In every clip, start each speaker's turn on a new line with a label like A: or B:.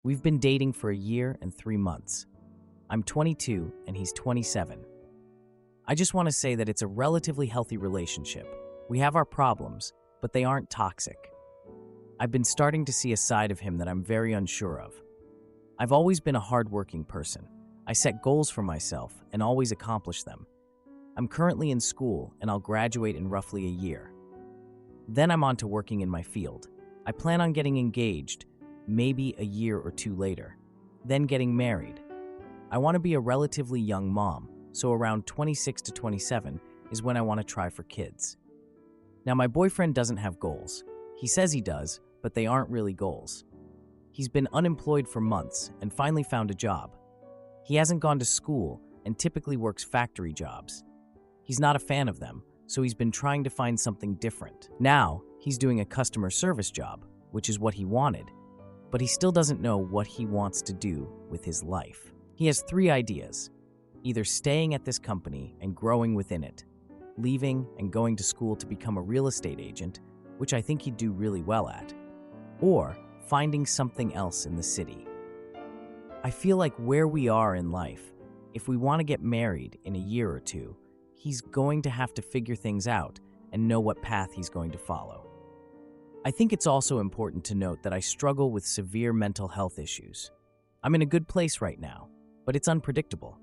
A: We've been dating for a year and 3 months. I'm 22 and he's 27. I just want to say that it's a relatively healthy relationship. We have our problems, but they aren't toxic. I've been starting to see a side of him that I'm very unsure of. I've always been a hardworking person. I set goals for myself and always accomplish them. I'm currently in school and I'll graduate in roughly a year. Then I'm on to working in my field. I plan on getting engaged, maybe a year or two later, then getting married. I want to be a relatively young mom, so around 26 to 27 is when I want to try for kids. Now, my boyfriend doesn't have goals. He says he does, but they aren't really goals. He's been unemployed for months and finally found a job. He hasn't gone to school and typically works factory jobs. He's not a fan of them, so he's been trying to find something different. Now, he's doing a customer service job, which is what he wanted, but he still doesn't know what he wants to do with his life. He has 3 ideas: either staying at this company and growing within it, leaving and going to school to become a real estate agent, which I think he'd do really well at, or finding something else in the city. I feel like where we are in life, if we want to get married in a year or two, he's going to have to figure things out and know what path he's going to follow. I think it's also important to note that I struggle with severe mental health issues. I'm in a good place right now, but it's unpredictable.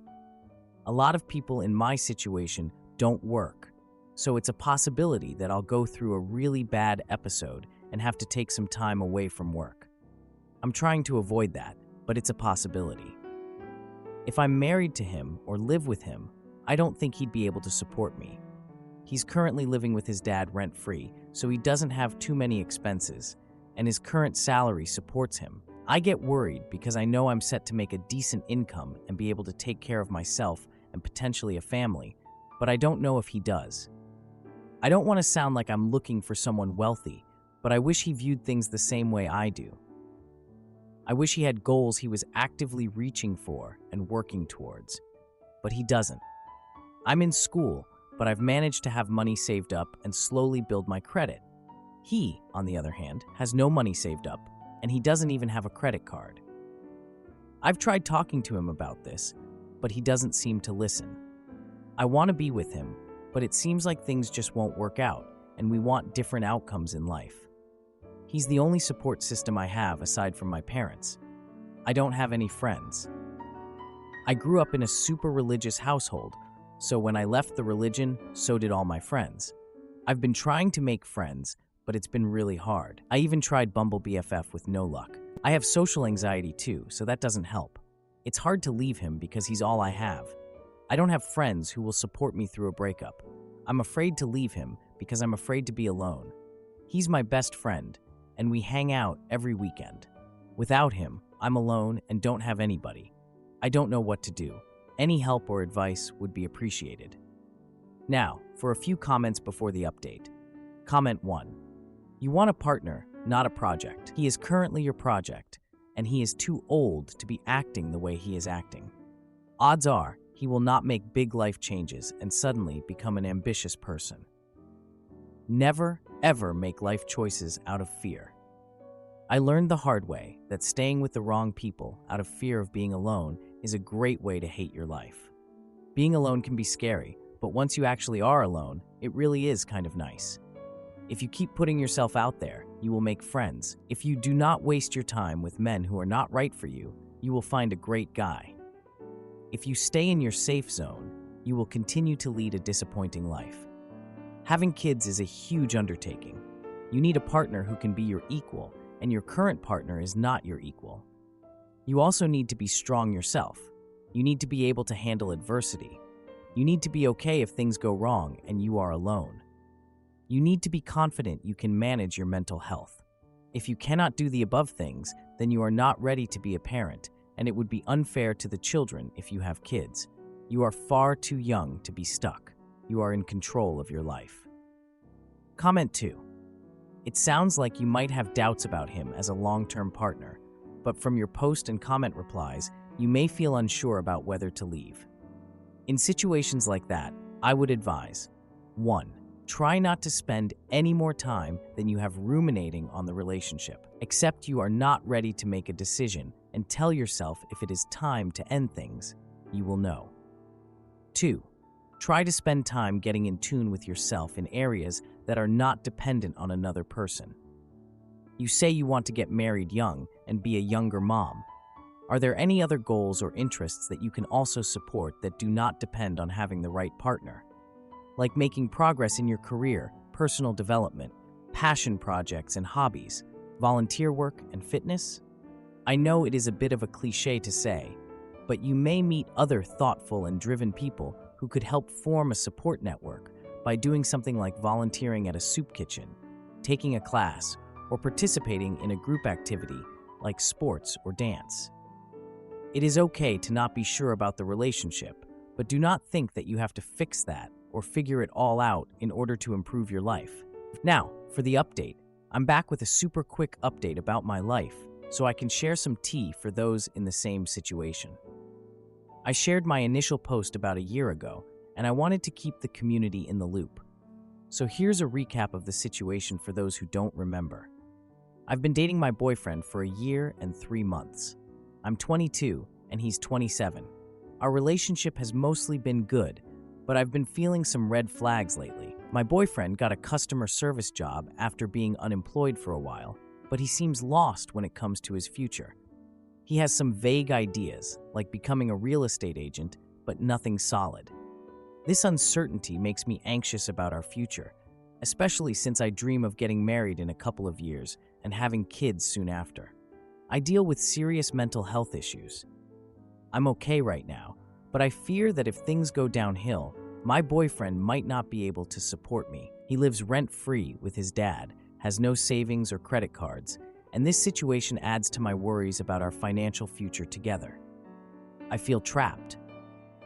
A: A lot of people in my situation don't work, so it's a possibility that I'll go through a really bad episode and have to take some time away from work. I'm trying to avoid that, but it's a possibility. If I'm married to him or live with him, I don't think he'd be able to support me. He's currently living with his dad rent-free, so he doesn't have too many expenses, and his current salary supports him. I get worried because I know I'm set to make a decent income and be able to take care of myself and potentially a family, but I don't know if he does. I don't want to sound like I'm looking for someone wealthy, but I wish he viewed things the same way I do. I wish he had goals he was actively reaching for and working towards, but he doesn't. I'm in school, but I've managed to have money saved up and slowly build my credit. He, on the other hand, has no money saved up, and he doesn't even have a credit card. I've tried talking to him about this, but he doesn't seem to listen. I want to be with him, but it seems like things just won't work out, and we want different outcomes in life. He's the only support system I have aside from my parents. I don't have any friends. I grew up in a super religious household, so when I left the religion, so did all my friends. I've been trying to make friends, but it's been really hard. I even tried Bumble BFF with no luck. I have social anxiety too, so that doesn't help. It's hard to leave him because he's all I have. I don't have friends who will support me through a breakup. I'm afraid to leave him because I'm afraid to be alone. He's my best friend, and we hang out every weekend. Without him, I'm alone and don't have anybody. I don't know what to do. Any help or advice would be appreciated. Now, for a few comments before the update. Comment 1. You want a partner, not a project. He is currently your project, and he is too old to be acting the way he is acting. Odds are, he will not make big life changes and suddenly become an ambitious person. Never, ever make life choices out of fear. I learned the hard way that staying with the wrong people out of fear of being alone is a great way to hate your life. Being alone can be scary, but once you actually are alone, it really is kind of nice. If you keep putting yourself out there, you will make friends. If you do not waste your time with men who are not right for you, you will find a great guy. If you stay in your safe zone, you will continue to lead a disappointing life. Having kids is a huge undertaking. You need a partner who can be your equal, and your current partner is not your equal. You also need to be strong yourself. You need to be able to handle adversity. You need to be okay if things go wrong and you are alone. You need to be confident you can manage your mental health. If you cannot do the above things, then you are not ready to be a parent, and it would be unfair to the children if you have kids. You are far too young to be stuck. You are in control of your life. Comment 2. It sounds like you might have doubts about him as a long-term partner, but from your post and comment replies, you may feel unsure about whether to leave. In situations like that, I would advise: 1. Try not to spend any more time than you have ruminating on the relationship. Accept you are not ready to make a decision and tell yourself if it is time to end things. You will know. 2. Try to spend time getting in tune with yourself in areas that are not dependent on another person. You say you want to get married young and be a younger mom. Are there any other goals or interests that you can also support that do not depend on having the right partner? Like making progress in your career, personal development, passion projects and hobbies, volunteer work and fitness? I know it is a bit of a cliche to say, but you may meet other thoughtful and driven people who could help form a support network by doing something like volunteering at a soup kitchen, taking a class, or participating in a group activity like sports or dance. It is okay to not be sure about the relationship, but do not think that you have to fix that or figure it all out in order to improve your life. Now, for the update, I'm back with a super quick update about my life so I can share some tea for those in the same situation. I shared my initial post about a year ago, and I wanted to keep the community in the loop. So here's a recap of the situation for those who don't remember. I've been dating my boyfriend for a year and 3 months. I'm 22 and he's 27. Our relationship has mostly been good, but I've been feeling some red flags lately. My boyfriend got a customer service job after being unemployed for a while, but he seems lost when it comes to his future. He has some vague ideas, like becoming a real estate agent, but nothing solid. This uncertainty makes me anxious about our future, especially since I dream of getting married in a couple of years and having kids soon after. I deal with serious mental health issues. I'm okay right now, but I fear that if things go downhill, my boyfriend might not be able to support me. He lives rent-free with his dad, has no savings or credit cards, and this situation adds to my worries about our financial future together. I feel trapped.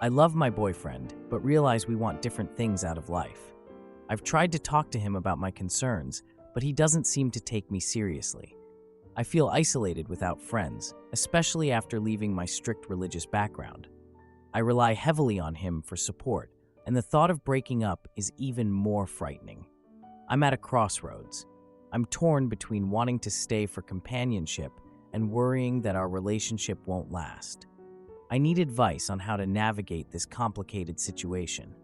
A: I love my boyfriend, but realize we want different things out of life. I've tried to talk to him about my concerns, but he doesn't seem to take me seriously. I feel isolated without friends, especially after leaving my strict religious background. I rely heavily on him for support, and the thought of breaking up is even more frightening. I'm at a crossroads. I'm torn between wanting to stay for companionship and worrying that our relationship won't last. I need advice on how to navigate this complicated situation.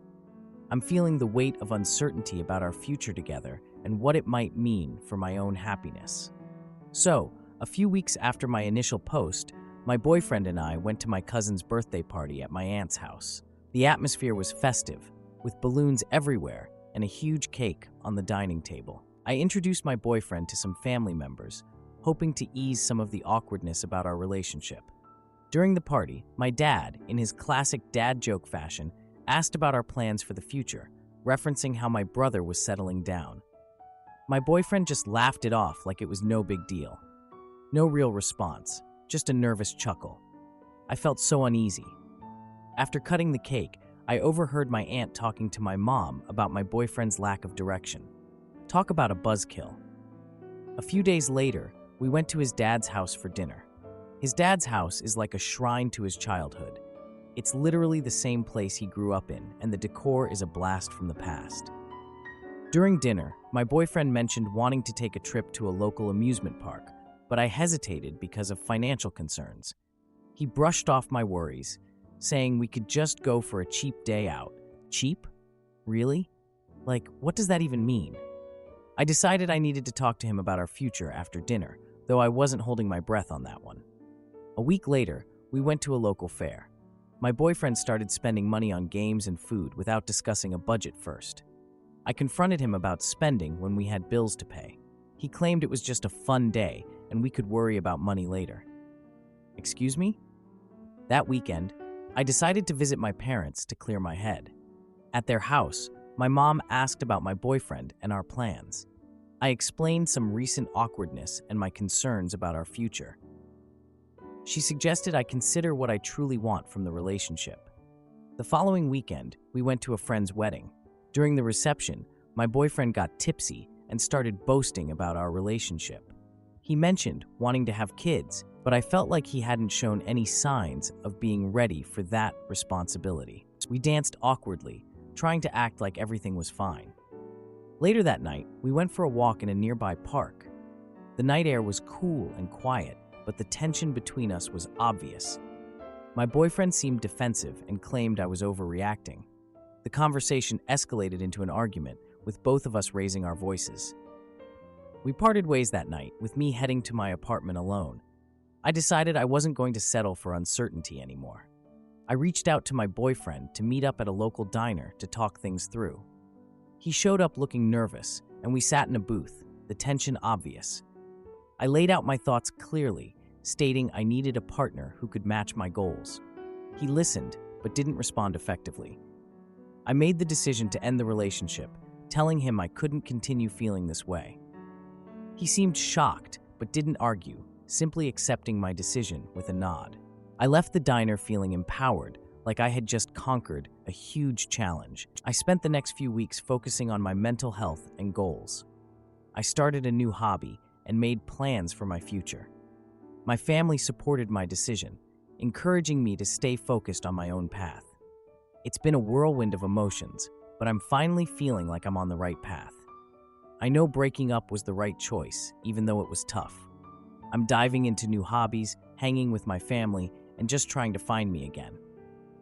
A: I'm feeling the weight of uncertainty about our future together and what it might mean for my own happiness. So, a few weeks after my initial post, my boyfriend and I went to my cousin's birthday party at my aunt's house. The atmosphere was festive, with balloons everywhere and a huge cake on the dining table. I introduced my boyfriend to some family members, hoping to ease some of the awkwardness about our relationship. During the party, my dad, in his classic dad joke fashion, asked about our plans for the future, referencing how my brother was settling down. My boyfriend just laughed it off like it was no big deal. No real response, just a nervous chuckle. I felt so uneasy. After cutting the cake, I overheard my aunt talking to my mom about my boyfriend's lack of direction. Talk about a buzzkill. A few days later, we went to his dad's house for dinner. His dad's house is like a shrine to his childhood. It's literally the same place he grew up in, and the decor is a blast from the past. During dinner, my boyfriend mentioned wanting to take a trip to a local amusement park, but I hesitated because of financial concerns. He brushed off my worries, saying we could just go for a cheap day out. Cheap? Really? Like, what does that even mean? I decided I needed to talk to him about our future after dinner, though I wasn't holding my breath on that one. A week later, we went to a local fair. My boyfriend started spending money on games and food without discussing a budget first. I confronted him about spending when we had bills to pay. He claimed it was just a fun day and we could worry about money later. Excuse me? That weekend, I decided to visit my parents to clear my head. At their house, my mom asked about my boyfriend and our plans. I explained some recent awkwardness and my concerns about our future. She suggested I consider what I truly want from the relationship. The following weekend, we went to a friend's wedding. During the reception, my boyfriend got tipsy and started boasting about our relationship. He mentioned wanting to have kids, but I felt like he hadn't shown any signs of being ready for that responsibility. We danced awkwardly, trying to act like everything was fine. Later that night, we went for a walk in a nearby park. The night air was cool and quiet, but the tension between us was obvious. My boyfriend seemed defensive and claimed I was overreacting. The conversation escalated into an argument, with both of us raising our voices. We parted ways that night, with me heading to my apartment alone. I decided I wasn't going to settle for uncertainty anymore. I reached out to my boyfriend to meet up at a local diner to talk things through. He showed up looking nervous, and we sat in a booth, the tension obvious. I laid out my thoughts clearly, stating I needed a partner who could match my goals. He listened, but didn't respond effectively. I made the decision to end the relationship, telling him I couldn't continue feeling this way. He seemed shocked, but didn't argue, simply accepting my decision with a nod. I left the diner feeling empowered, like I had just conquered a huge challenge. I spent the next few weeks focusing on my mental health and goals. I started a new hobby and made plans for my future. My family supported my decision, encouraging me to stay focused on my own path. It's been a whirlwind of emotions, but I'm finally feeling like I'm on the right path. I know breaking up was the right choice, even though it was tough. I'm diving into new hobbies, hanging with my family, and just trying to find me again.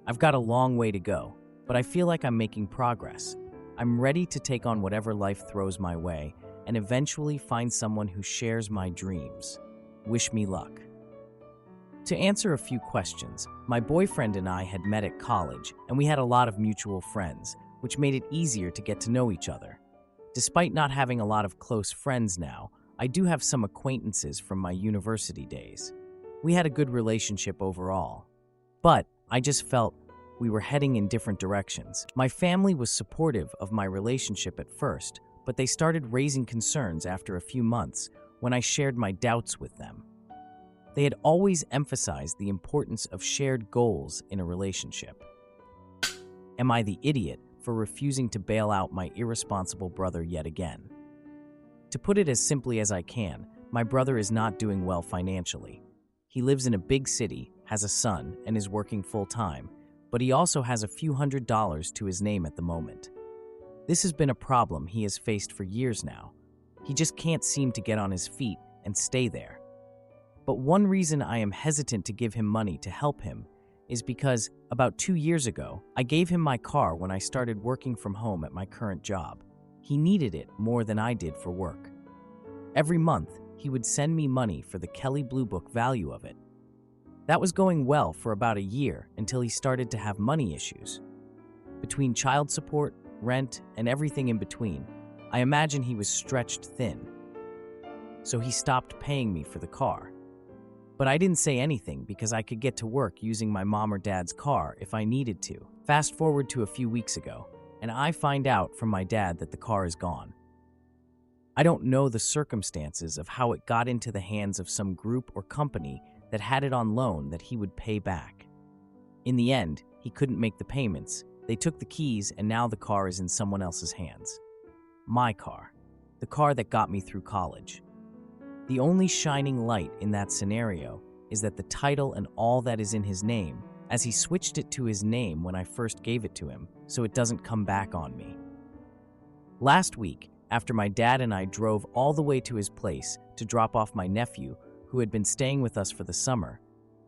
A: I've got a long way to go, but I feel like I'm making progress. I'm ready to take on whatever life throws my way and eventually find someone who shares my dreams. Wish me luck. To answer a few questions, my boyfriend and I had met at college, and we had a lot of mutual friends, which made it easier to get to know each other. Despite not having a lot of close friends now, I do have some acquaintances from my university days. We had a good relationship overall, but I just felt we were heading in different directions. My family was supportive of my relationship at first, but they started raising concerns after a few months when I shared my doubts with them. They had always emphasized the importance of shared goals in a relationship. Am I the idiot for refusing to bail out my irresponsible brother yet again? To put it as simply as I can, my brother is not doing well financially. He lives in a big city, has a son, and is working full-time, but he also has a few $100s to his name at the moment. This has been a problem he has faced for years now. He just can't seem to get on his feet and stay there. But one reason I am hesitant to give him money to help him is because about 2 years ago, I gave him my car when I started working from home at my current job. He needed it more than I did for work. Every month, he would send me money for the Kelley Blue Book value of it. That was going well for about a year until he started to have money issues. Between child support, rent, and everything in between, I imagine he was stretched thin. So he stopped paying me for the car. But I didn't say anything because I could get to work using my mom or dad's car if I needed to. Fast forward to a few weeks ago, and I find out from my dad that the car is gone. I don't know the circumstances of how it got into the hands of some group or company that had it on loan that he would pay back. In the end, he couldn't make the payments. They took the keys, and now the car is in someone else's hands. My car. The car that got me through college. The only shining light in that scenario is that the title and all that is in his name, as he switched it to his name when I first gave it to him, so it doesn't come back on me. Last week, after my dad and I drove all the way to his place to drop off my nephew, who had been staying with us for the summer,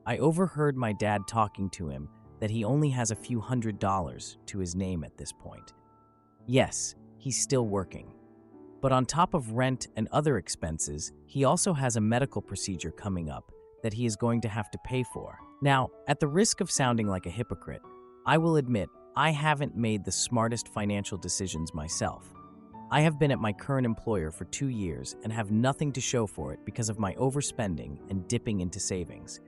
A: I overheard my dad talking to him that he only has a few $100s to his name at this point. Yes, he's still working. But on top of rent and other expenses, he also has a medical procedure coming up that he is going to have to pay for. Now, at the risk of sounding like a hypocrite, I will admit I haven't made the smartest financial decisions myself. I have been at my current employer for 2 years and have nothing to show for it because of my overspending and dipping into savings.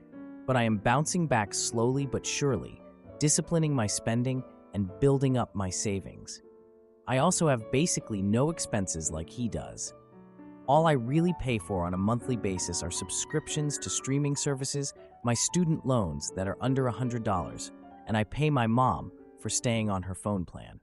A: But I am bouncing back slowly but surely, disciplining my spending and building up my savings. I also have basically no expenses like he does. All I really pay for on a monthly basis are subscriptions to streaming services, my student loans that are under $100, and I pay my mom for staying on her phone plan.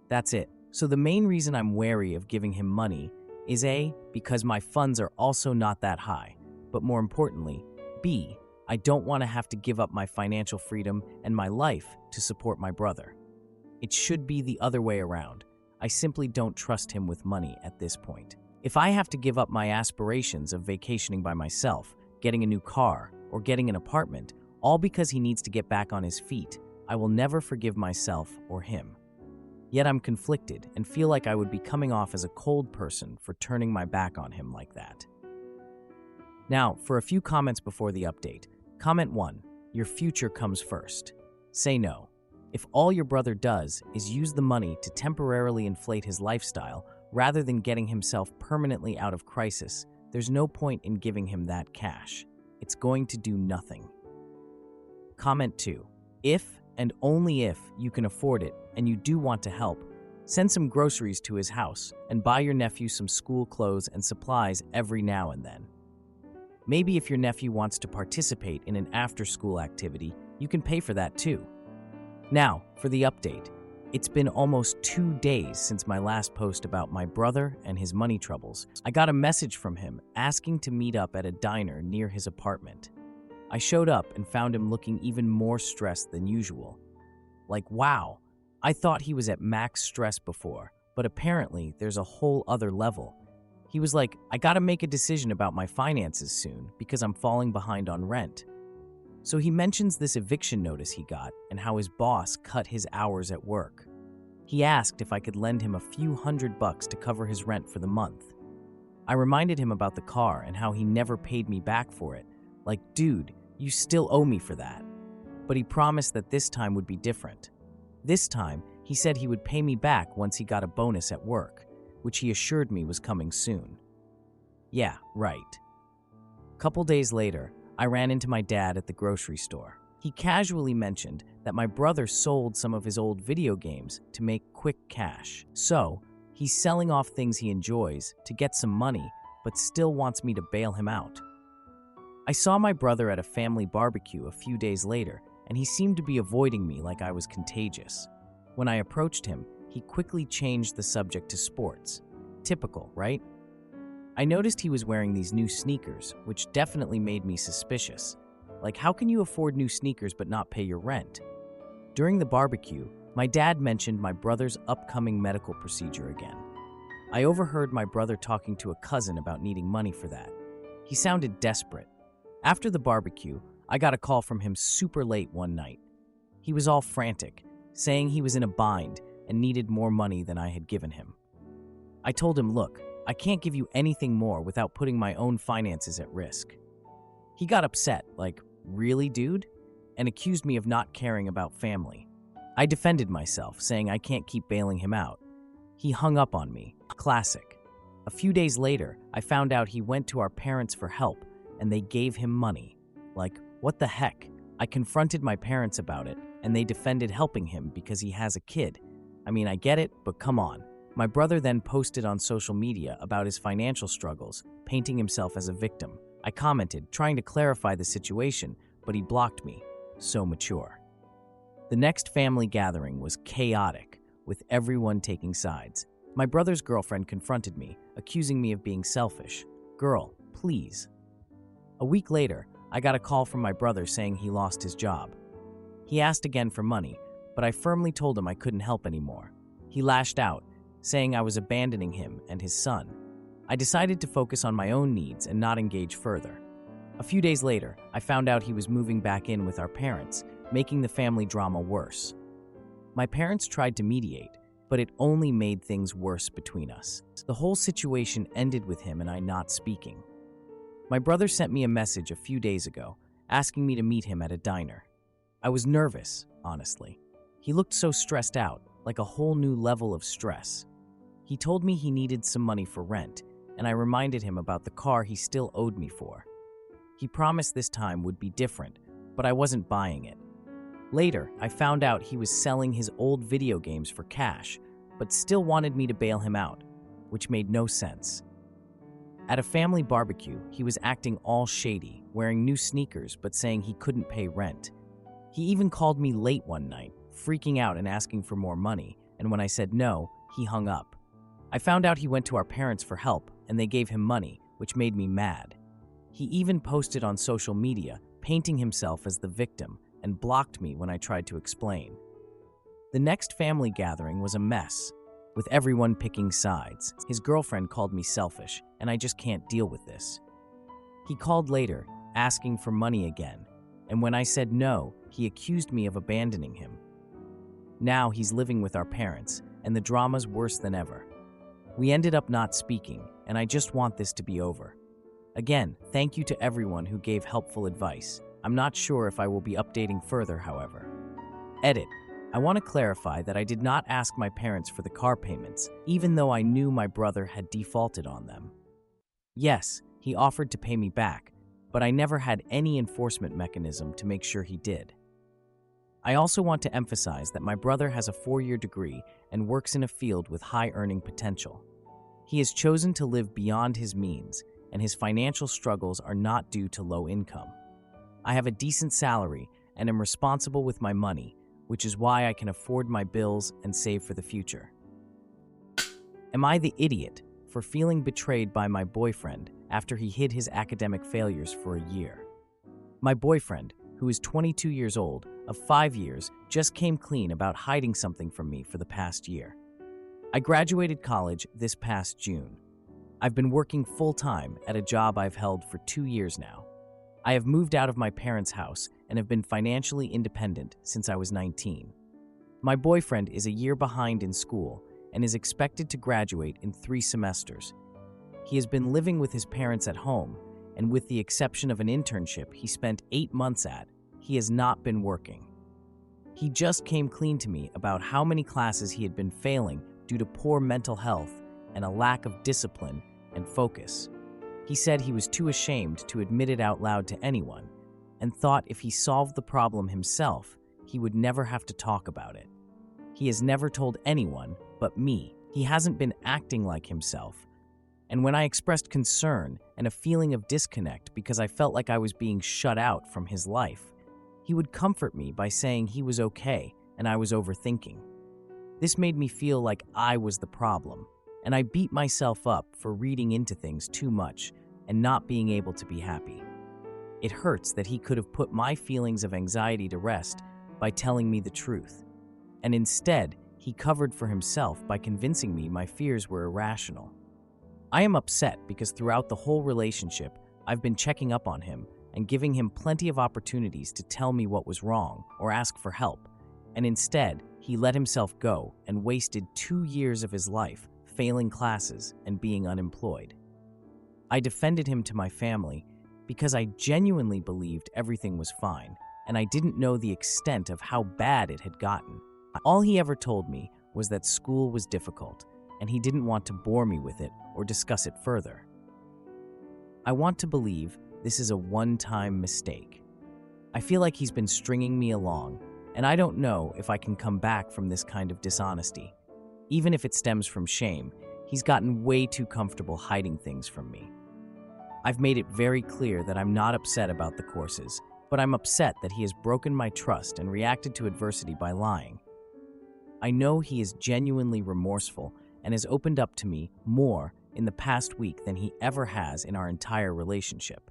A: That's it. So the main reason I'm wary of giving him money is A, because my funds are also not that high, but more importantly, B, I don't want to have to give up my financial freedom and my life to support my brother. It should be the other way around. I simply don't trust him with money at this point. If I have to give up my aspirations of vacationing by myself getting a new car, or getting an apartment, all because he needs to get back on his feet, I will never forgive myself or him. Yet I'm conflicted and feel like I would be coming off as a cold person for turning my back on him like that. Now, for a few comments before the update. Comment 1. Your future comes first. Say no. If all your brother does is use the money to temporarily inflate his lifestyle rather than getting himself permanently out of crisis, there's no point in giving him that cash. It's going to do nothing. Comment 2. If and only if you can afford it and you do want to help, send some groceries to his house and buy your nephew some school clothes and supplies every now and then. Maybe if your nephew wants to participate in an after-school activity, you can pay for that too. Now, for the update. It's been almost 2 days since my last post about my brother and his money troubles. I got a message from him asking to meet up at a diner near his apartment. I showed up and found him looking even more stressed than usual. Like, wow, I thought he was at max stress before, but apparently there's a whole other level. He was like, I gotta make a decision about my finances soon because I'm falling behind on rent. So he mentions this eviction notice he got and how his boss cut his hours at work. He asked if I could lend him a few $100 to cover his rent for the month. I reminded him about the car and how he never paid me back for it. Like, dude, you still owe me for that. But he promised that this time would be different. This time, he said he would pay me back once he got a bonus at work, which he assured me was coming soon. Yeah, right. Couple days later, I ran into my dad at the grocery store. He casually mentioned that my brother sold some of his old video games to make quick cash. So, he's selling off things he enjoys to get some money, but still wants me to bail him out. I saw my brother at a family barbecue a few days later, and he seemed to be avoiding me like I was contagious. When I approached him, he quickly changed the subject to sports. Typical, right? I noticed he was wearing these new sneakers, which definitely made me suspicious. Like, how can you afford new sneakers but not pay your rent? During the barbecue, my dad mentioned my brother's upcoming medical procedure again. I overheard my brother talking to a cousin about needing money for that. He sounded desperate. After the barbecue, I got a call from him super late one night. He was all frantic, saying he was in a bind and needed more money than I had given him. I told him, look, I can't give you anything more without putting my own finances at risk. He got upset, like, really, dude? And accused me of not caring about family. I defended myself, saying I can't keep bailing him out. He hung up on me. Classic. A few days later, I found out he went to our parents for help, and they gave him money. Like, what the heck? I confronted my parents about it, and they defended helping him because he has a kid. I mean, I get it, but come on. My brother then posted on social media about his financial struggles, painting himself as a victim. I commented, trying to clarify the situation, but he blocked me. So mature. The next family gathering was chaotic, with everyone taking sides. My brother's girlfriend confronted me, accusing me of being selfish. Girl, please. A week later, I got a call from my brother saying he lost his job. He asked again for money, but I firmly told him I couldn't help anymore. He lashed out, saying I was abandoning him and his son. I decided to focus on my own needs and not engage further. A few days later, I found out he was moving back in with our parents, making the family drama worse. My parents tried to mediate, but it only made things worse between us. The whole situation ended with him and I not speaking. My brother sent me a message a few days ago, asking me to meet him at a diner. I was nervous, honestly. He looked so stressed out, like a whole new level of stress. He told me he needed some money for rent, and I reminded him about the car he still owed me for. He promised this time would be different, but I wasn't buying it. Later, I found out he was selling his old video games for cash, but still wanted me to bail him out, which made no sense. At a family barbecue, he was acting all shady, wearing new sneakers but saying he couldn't pay rent. He even called me late one night, freaking out and asking for more money, and when I said no, he hung up. I found out he went to our parents for help, and they gave him money, which made me mad. He even posted on social media, painting himself as the victim, and blocked me when I tried to explain. The next family gathering was a mess, with everyone picking sides. His girlfriend called me selfish, and I just can't deal with this. He called later, asking for money again, and when I said no, he accused me of abandoning him. Now he's living with our parents, and the drama's worse than ever. We ended up not speaking, and I just want this to be over. Again, thank you to everyone who gave helpful advice. I'm not sure if I will be updating further, however. Edit. I want to clarify that I did not ask my parents for the car payments, even though I knew my brother had defaulted on them. Yes, he offered to pay me back, but I never had any enforcement mechanism to make sure he did. I also want to emphasize that my brother has a 4-year degree and works in a field with high earning potential. He has chosen to live beyond his means, and his financial struggles are not due to low income. I have a decent salary and am responsible with my money, which is why I can afford my bills and save for the future. Am I the idiot for feeling betrayed by my boyfriend after he hid his academic failures for a year? My boyfriend, who is 22 years old, of 5 years, just came clean about hiding something from me for the past year. I graduated college this past June. I've been working full-time at a job I've held for 2 years now. I have moved out of my parents' house and have been financially independent since I was 19. My boyfriend is a year behind in school and is expected to graduate in 3 semesters. He has been living with his parents at home, and with the exception of an internship he spent 8 months at, he has not been working. He just came clean to me about how many classes he had been failing due to poor mental health and a lack of discipline and focus. He said he was too ashamed to admit it out loud to anyone and thought if he solved the problem himself, he would never have to talk about it. He has never told anyone but me. He hasn't been acting like himself. And when I expressed concern and a feeling of disconnect because I felt like I was being shut out from his life, he would comfort me by saying he was okay and I was overthinking. This made me feel like I was the problem, and I beat myself up for reading into things too much and not being able to be happy. It hurts that he could have put my feelings of anxiety to rest by telling me the truth, and instead, he covered for himself by convincing me my fears were irrational. I am upset because throughout the whole relationship, I've been checking up on him and giving him plenty of opportunities to tell me what was wrong or ask for help, and instead, he let himself go and wasted 2 years of his life failing classes and being unemployed. I defended him to my family because I genuinely believed everything was fine, and I didn't know the extent of how bad it had gotten. All he ever told me was that school was difficult, and he didn't want to bore me with it or discuss it further. I want to believe this is a one-time mistake. I feel like he's been stringing me along, and I don't know if I can come back from this kind of dishonesty. Even if it stems from shame, he's gotten way too comfortable hiding things from me. I've made it very clear that I'm not upset about the courses, but I'm upset that he has broken my trust and reacted to adversity by lying. I know he is genuinely remorseful and has opened up to me more in the past week than he ever has in our entire relationship.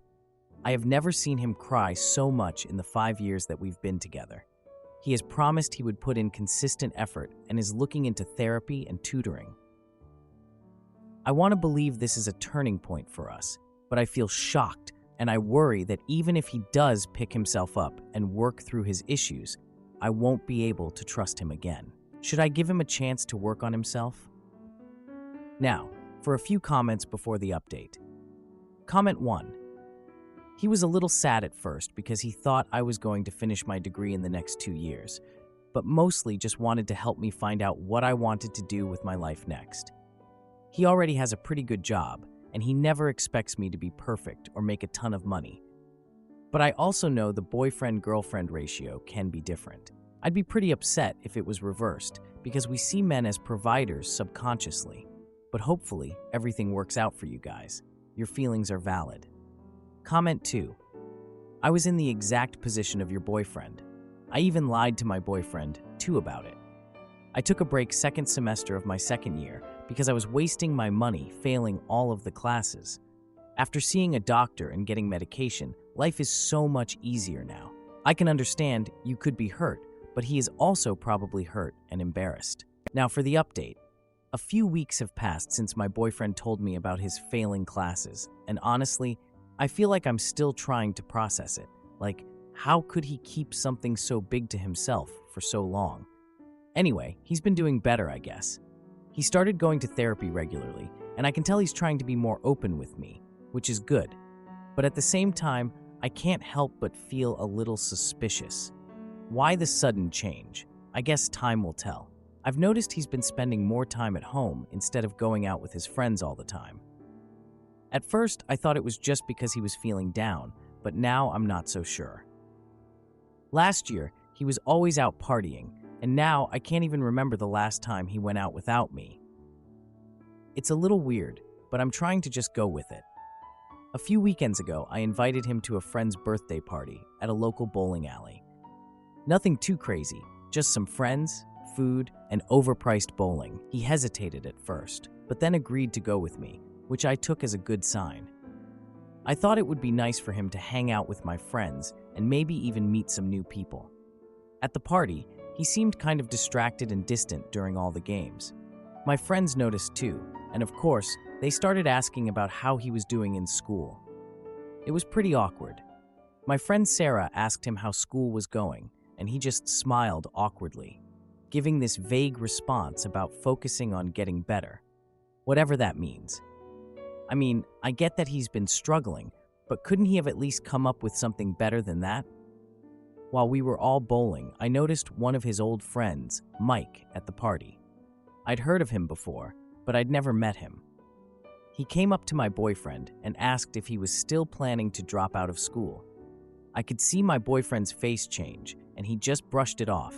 A: I have never seen him cry so much in the 5 years that we've been together. He has promised he would put in consistent effort and is looking into therapy and tutoring. I want to believe this is a turning point for us, but I feel shocked and I worry that even if he does pick himself up and work through his issues, I won't be able to trust him again. Should I give him a chance to work on himself? Now, for a few comments before the update. Comment 1. He was a little sad at first because he thought I was going to finish my degree in the next 2 years, but mostly just wanted to help me find out what I wanted to do with my life next. He already has a pretty good job, and he never expects me to be perfect or make a ton of money. But I also know the boyfriend-girlfriend ratio can be different. I'd be pretty upset if it was reversed, because we see men as providers subconsciously. But hopefully, everything works out for you guys. Your feelings are valid. Comment 2. I was in the exact position of your boyfriend. I even lied to my boyfriend, too, about it. I took a break second semester of my second year because I was wasting my money failing all of the classes. After seeing a doctor and getting medication, life is so much easier now. I can understand you could be hurt, but he is also probably hurt and embarrassed. Now for the update. A few weeks have passed since my boyfriend told me about his failing classes, and honestly, I feel like I'm still trying to process it. Like, how could he keep something so big to himself for so long? Anyway, he's been doing better, I guess. He started going to therapy regularly, and I can tell he's trying to be more open with me, which is good. But at the same time, I can't help but feel a little suspicious. Why the sudden change? I guess time will tell. I've noticed he's been spending more time at home instead of going out with his friends all the time. At first, I thought it was just because he was feeling down, but now I'm not so sure. Last year, he was always out partying, and now I can't even remember the last time he went out without me. It's a little weird, but I'm trying to just go with it. A few weekends ago, I invited him to a friend's birthday party at a local bowling alley. Nothing too crazy, just some friends, food, and overpriced bowling. He hesitated at first, but then agreed to go with me, which I took as a good sign. I thought it would be nice for him to hang out with my friends and maybe even meet some new people. At the party, he seemed kind of distracted and distant during all the games. My friends noticed too, and of course, they started asking about how he was doing in school. It was pretty awkward. My friend Sarah asked him how school was going, and he just smiled awkwardly, giving this vague response about focusing on getting better, whatever that means. I mean, I get that he's been struggling, but couldn't he have at least come up with something better than that? While we were all bowling, I noticed one of his old friends, Mike, at the party. I'd heard of him before, but I'd never met him. He came up to my boyfriend and asked if he was still planning to drop out of school. I could see my boyfriend's face change, and he just brushed it off,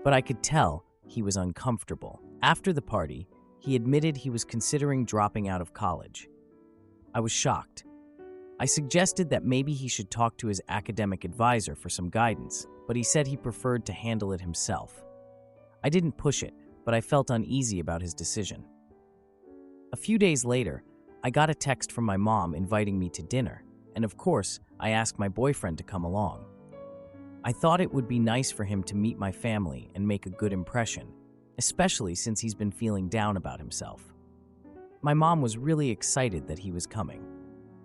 A: but I could tell he was uncomfortable. After the party, he admitted he was considering dropping out of college. I was shocked. I suggested that maybe he should talk to his academic advisor for some guidance, but he said he preferred to handle it himself. I didn't push it, but I felt uneasy about his decision. A few days later, I got a text from my mom inviting me to dinner, and of course, I asked my boyfriend to come along. I thought it would be nice for him to meet my family and make a good impression, especially since he's been feeling down about himself. My mom was really excited that he was coming.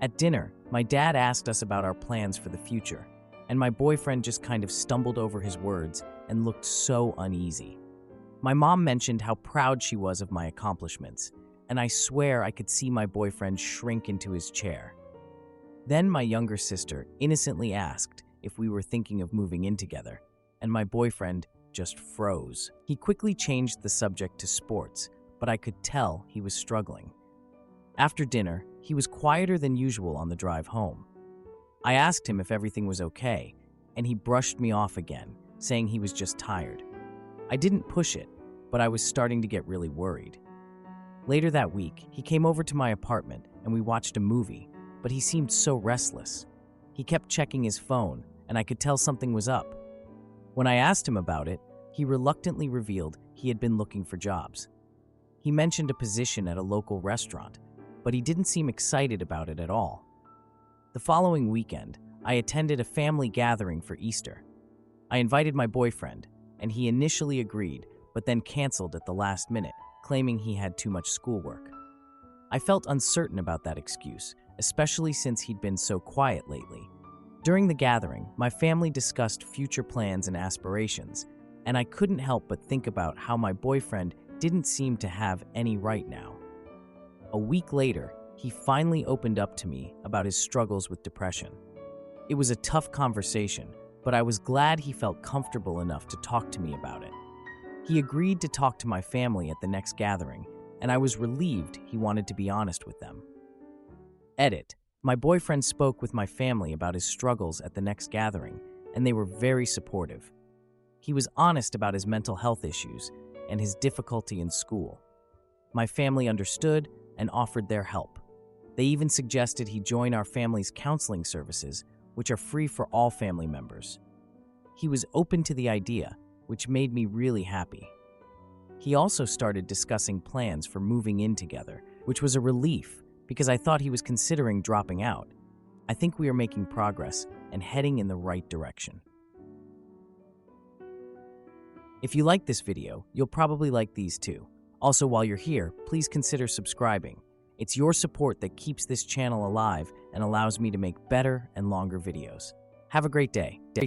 A: At dinner, my dad asked us about our plans for the future, and my boyfriend just kind of stumbled over his words and looked so uneasy. My mom mentioned how proud she was of my accomplishments, and I swear I could see my boyfriend shrink into his chair. Then my younger sister innocently asked if we were thinking of moving in together, and my boyfriend just froze. He quickly changed the subject to sports, but I could tell he was struggling. After dinner, he was quieter than usual on the drive home. I asked him if everything was okay, and he brushed me off again, saying he was just tired. I didn't push it, but I was starting to get really worried. Later that week, he came over to my apartment and we watched a movie, but he seemed so restless. He kept checking his phone, and I could tell something was up. When I asked him about it, he reluctantly revealed he had been looking for jobs. He mentioned a position at a local restaurant, but he didn't seem excited about it at all. The following weekend, I attended a family gathering for Easter. I invited my boyfriend, and he initially agreed, but then canceled at the last minute, claiming he had too much schoolwork. I felt uncertain about that excuse, especially since he'd been so quiet lately. During the gathering, my family discussed future plans and aspirations, and I couldn't help but think about how my boyfriend didn't seem to have any right now. A week later, he finally opened up to me about his struggles with depression. It was a tough conversation, but I was glad he felt comfortable enough to talk to me about it. He agreed to talk to my family at the next gathering, and I was relieved he wanted to be honest with them. Edit. My boyfriend spoke with my family about his struggles at the next gathering, and they were very supportive. He was honest about his mental health issues and his difficulty in school. My family understood and offered their help. They even suggested he join our family's counseling services, which are free for all family members. He was open to the idea, which made me really happy. He also started discussing plans for moving in together, which was a relief because I thought he was considering dropping out. I think we are making progress and heading in the right direction. If you like this video, you'll probably like these too. Also, while you're here, please consider subscribing. It's your support that keeps this channel alive and allows me to make better and longer videos. Have a great day.